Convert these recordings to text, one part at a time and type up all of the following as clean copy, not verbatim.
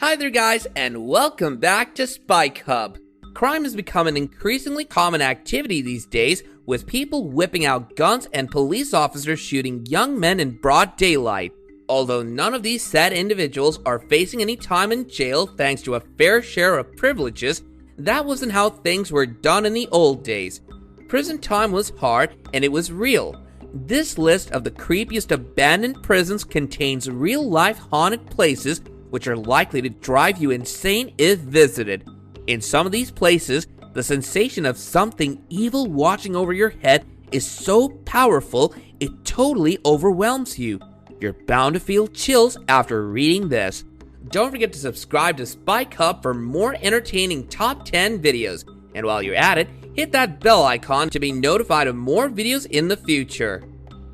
Hi there guys, and welcome back to Spike Hub. Crime has become an increasingly common activity these days, with people whipping out guns and police officers shooting young men in broad daylight. Although none of these said individuals are facing any time in jail thanks to a fair share of privileges, that wasn't how things were done in the old days. Prison time was hard and it was real. This list of the creepiest abandoned prisons contains real-life haunted places which are likely to drive you insane if visited. In some of these places, the sensation of something evil watching over your head is so powerful it totally overwhelms you. You're bound to feel chills after reading this. Don't forget to subscribe to Spike Hub for more entertaining top 10 videos. And while you're at it, hit that bell icon to be notified of more videos in the future.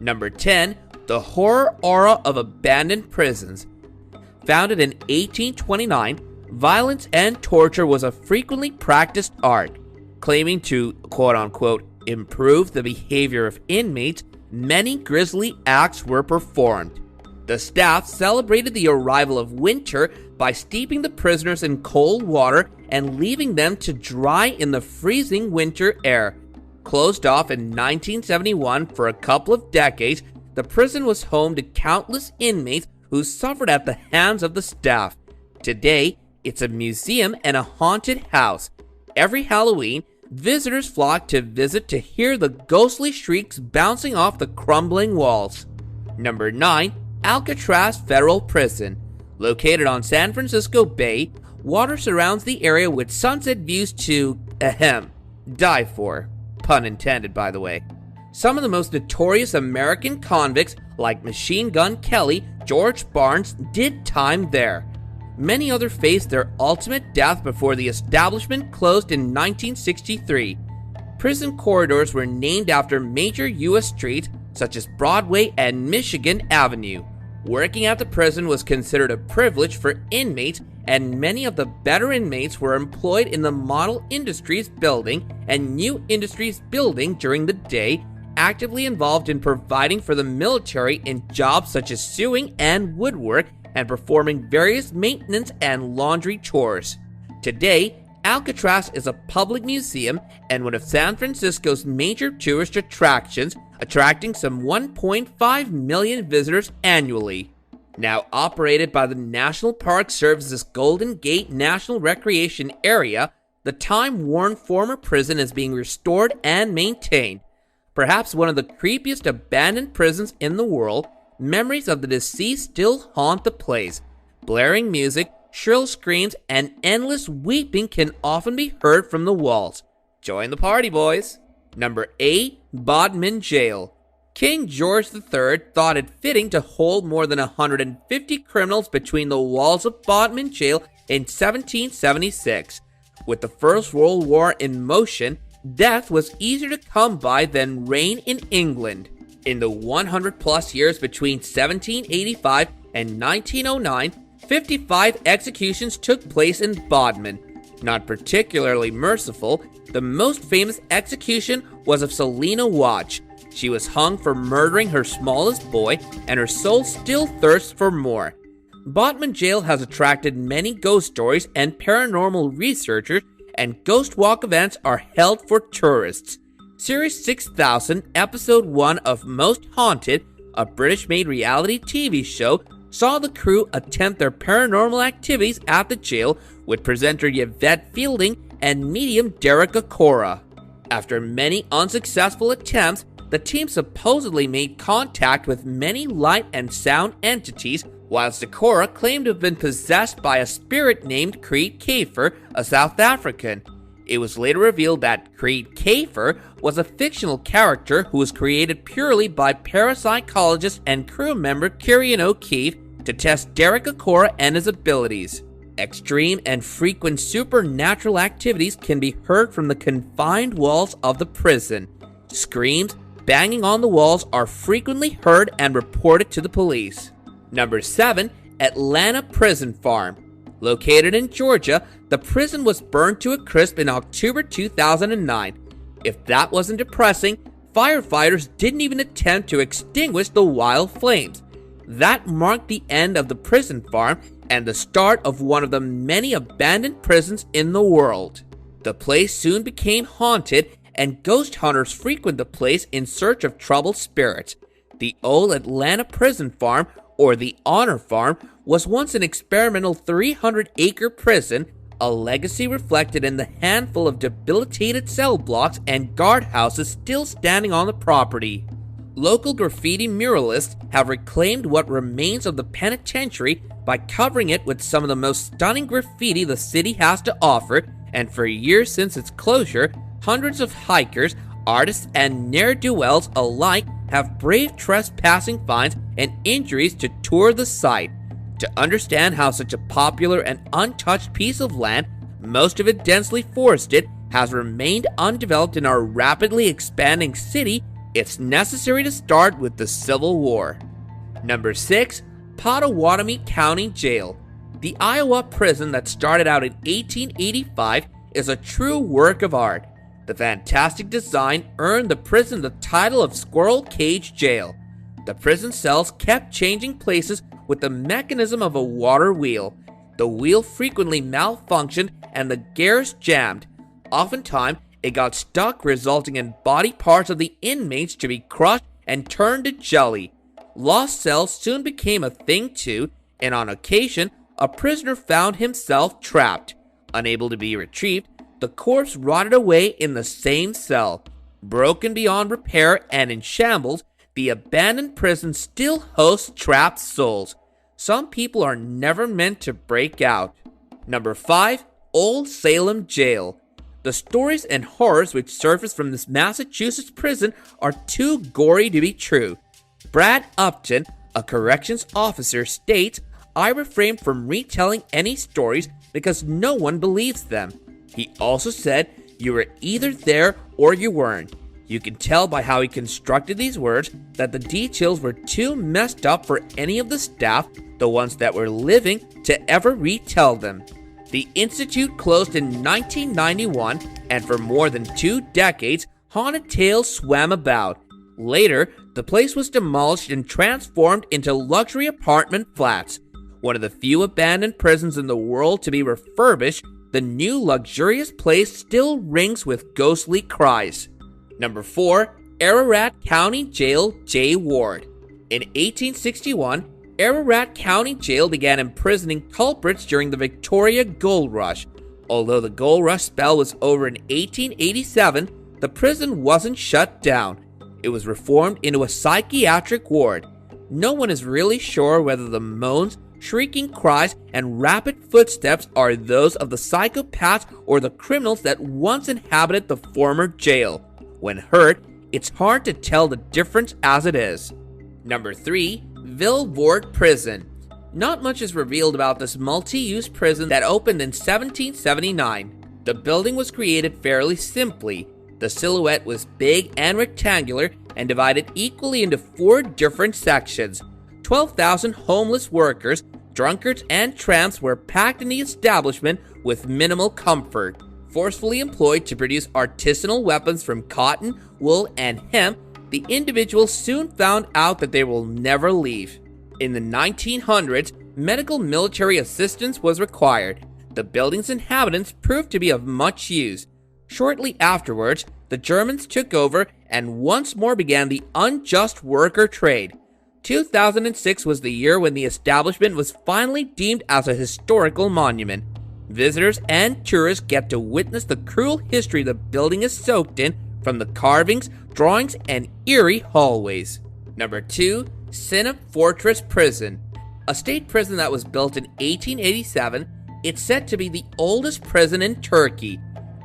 Number 10. The horror aura of abandoned prisons. Founded in 1829, violence and torture was a frequently practiced art. Claiming to, quote-unquote, improve the behavior of inmates, many grisly acts were performed. The staff celebrated the arrival of winter by steeping the prisoners in cold water and leaving them to dry in the freezing winter air. Closed off in 1971 for a couple of decades, the prison was home to countless inmates who suffered at the hands of the staff. Today, it's a museum and a haunted house. Every Halloween, visitors flock to visit to hear the ghostly shrieks bouncing off the crumbling walls. Number 9. Alcatraz Federal Prison. Located on San Francisco Bay, water surrounds the area with sunset views to, die for. Pun intended, by the way. Some of the most notorious American convicts, like Machine Gun Kelly, George Barnes, did time there. Many others faced their ultimate death before the establishment closed in 1963. Prison corridors were named after major U.S. streets such as Broadway and Michigan Avenue. Working at the prison was considered a privilege for inmates, and many of the better inmates were employed in the Model Industries building and New Industries building during the day, actively involved in providing for the military in jobs such as sewing and woodwork and performing various maintenance and laundry chores. Today, Alcatraz is a public museum and one of San Francisco's major tourist attractions, attracting some 1.5 million visitors annually. Now operated by the National Park Service's Golden Gate National Recreation Area, the time-worn former prison is being restored and maintained. Perhaps one of the creepiest abandoned prisons in the world, memories of the deceased still haunt the place. Blaring music, shrill screams, and endless weeping can often be heard from the walls. Join the party, boys! Number 8. Bodmin Jail. King George III thought it fitting to hold more than 150 criminals between the walls of Bodmin Jail in 1776. With the First World War in motion, death was easier to come by than rain in England. In the 100-plus years between 1785 and 1909, 55 executions took place in Bodmin. Not particularly merciful, the most famous execution was of Selina Watch. She was hung for murdering her smallest boy, and her soul still thirsts for more. Bodmin Jail has attracted many ghost stories and paranormal researchers, and ghost walk events are held for tourists. Series 6000, Episode 1 of Most Haunted, a British-made reality TV show, saw the crew attempt their paranormal activities at the jail with presenter Yvette Fielding and medium Derek Acora. After many unsuccessful attempts, the team supposedly made contact with many light and sound entities, whilst Acora claimed to have been possessed by a spirit named Creed Kafer, a South African. It was later revealed that Creed Kafer was a fictional character who was created purely by parapsychologist and crew member Kieran O'Keefe to test Derek Acora and his abilities. Extreme and frequent supernatural activities can be heard from the confined walls of the prison. Screams, banging on the walls are frequently heard and reported to the police. Number 7. Atlanta Prison Farm. Located in Georgia, the prison was burned to a crisp in October 2009. If that wasn't depressing, firefighters didn't even attempt to extinguish the wild flames. That marked the end of the prison farm, and the start of one of the many abandoned prisons in the world. The place soon became haunted, and ghost hunters frequent the place in search of troubled spirits. The old Atlanta prison farm, or the Honor Farm, was once an experimental 300-acre prison, a legacy reflected in the handful of debilitated cell blocks and guardhouses still standing on the property. Local graffiti muralists have reclaimed what remains of the penitentiary by covering it with some of the most stunning graffiti the city has to offer, and for years since its closure, hundreds of hikers, artists, and ne'er-do-wells alike have braved trespassing fines and injuries to tour the site. To understand how such a popular and untouched piece of land, most of it densely forested, has remained undeveloped in our rapidly expanding city, it's necessary to start with the Civil War. Number 6. Pottawatomie County Jail. The Iowa prison that started out in 1885 is a true work of art. The fantastic design earned the prison the title of Squirrel Cage Jail. The prison cells kept changing places with the mechanism of a water wheel. The wheel frequently malfunctioned and the gears jammed. Oftentimes, it got stuck, resulting in body parts of the inmates to be crushed and turned to jelly. Lost cells soon became a thing too, and on occasion, a prisoner found himself trapped. Unable to be retrieved, the corpse rotted away in the same cell. Broken beyond repair and in shambles, the abandoned prison still hosts trapped souls. Some people are never meant to break out. Number 5. Old Salem Jail. The stories and horrors which surface from this Massachusetts prison are too gory to be true. Brad Upton, a corrections officer, states, "I refrain from retelling any stories because no one believes them." He also said, "You were either there or you weren't." You can tell by how he constructed these words that the details were too messed up for any of the staff, the ones that were living, to ever retell them. The institute closed in 1991, and for more than 2 decades, haunted tales swam about. Later, the place was demolished and transformed into luxury apartment flats. One of the few abandoned prisons in the world to be refurbished, the new luxurious place still rings with ghostly cries. Number 4. Ararat County Jail, J. Ward. In 1861, Ararat County Jail began imprisoning culprits during the Victoria Gold Rush. Although the Gold Rush spell was over in 1887, the prison wasn't shut down. It was reformed into a psychiatric ward. No one is really sure whether the moans, shrieking cries, and rapid footsteps are those of the psychopaths or the criminals that once inhabited the former jail. When heard, it's hard to tell the difference as it is. Number 3. Billboard Prison. Not much is revealed about this multi-use prison that opened in 1779. The building was created fairly simply. The silhouette was big and rectangular and divided equally into 4 different sections. 12,000 homeless workers, drunkards, and tramps were packed in the establishment with minimal comfort. Forcefully employed to produce artisanal weapons from cotton, wool, and hemp, the individuals soon found out that they will never leave. In the 1900s, medical military assistance was required. The building's inhabitants proved to be of much use. Shortly afterwards, the Germans took over and once more began the unjust worker trade. 2006 was the year when the establishment was finally deemed as a historical monument. Visitors and tourists get to witness the cruel history the building is soaked in, from the carvings, drawings, and eerie hallways. Number 2. Sinop Fortress Prison. A state prison that was built in 1887, it's said to be the oldest prison in Turkey.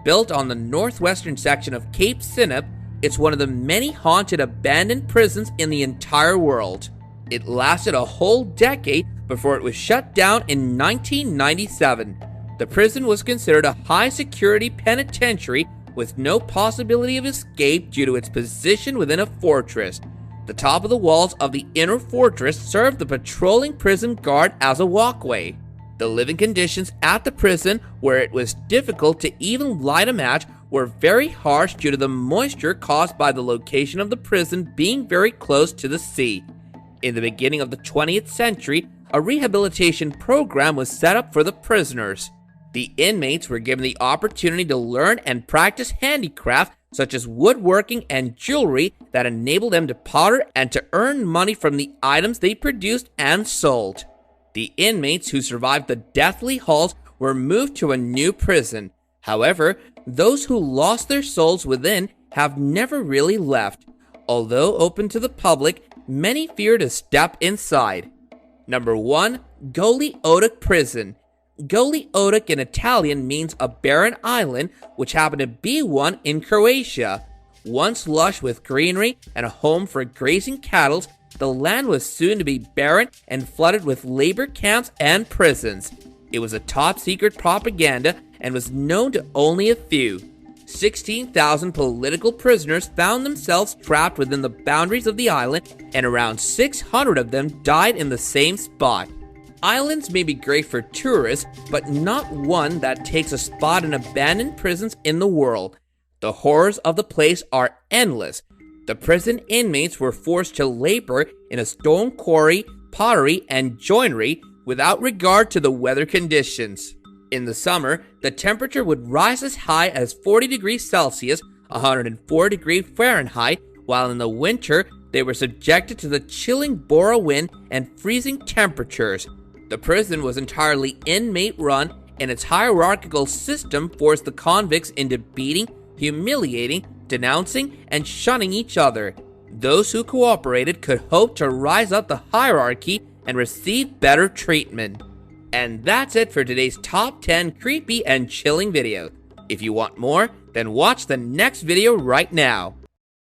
Built on the northwestern section of Cape Sinop, it's one of the many haunted abandoned prisons in the entire world. It lasted a whole decade before it was shut down in 1997. The prison was considered a high-security penitentiary with no possibility of escape due to its position within a fortress. The top of the walls of the inner fortress served the patrolling prison guard as a walkway. The living conditions at the prison, where it was difficult to even light a match, were very harsh due to the moisture caused by the location of the prison being very close to the sea. In the beginning of the 20th century, a rehabilitation program was set up for the prisoners. The inmates were given the opportunity to learn and practice handicraft such as woodworking and jewelry that enabled them to potter and to earn money from the items they produced and sold. The inmates who survived the deathly halls were moved to a new prison. However, those who lost their souls within have never really left. Although open to the public, many fear to step inside. Number 1. Gabotic Prison. Gabotic in Italian means a barren island, which happened to be one in Croatia. Once lush with greenery and a home for grazing cattle, the land was soon to be barren and flooded with labor camps and prisons. It was a top-secret propaganda and was known to only a few. 16,000 political prisoners found themselves trapped within the boundaries of the island, and around 600 of them died in the same spot. Islands may be great for tourists, but not one that takes a spot in abandoned prisons in the world. The horrors of the place are endless. The prison inmates were forced to labor in a stone quarry, pottery, and joinery without regard to the weather conditions. In the summer, the temperature would rise as high as 40 degrees Celsius, 104 degrees Fahrenheit, while in the winter, they were subjected to the chilling bora wind and freezing temperatures. The prison was entirely inmate-run, and its hierarchical system forced the convicts into beating, humiliating, denouncing, and shunning each other. Those who cooperated could hope to rise up the hierarchy and receive better treatment. And that's it for today's top 10 creepy and chilling videos. If you want more, then watch the next video right now.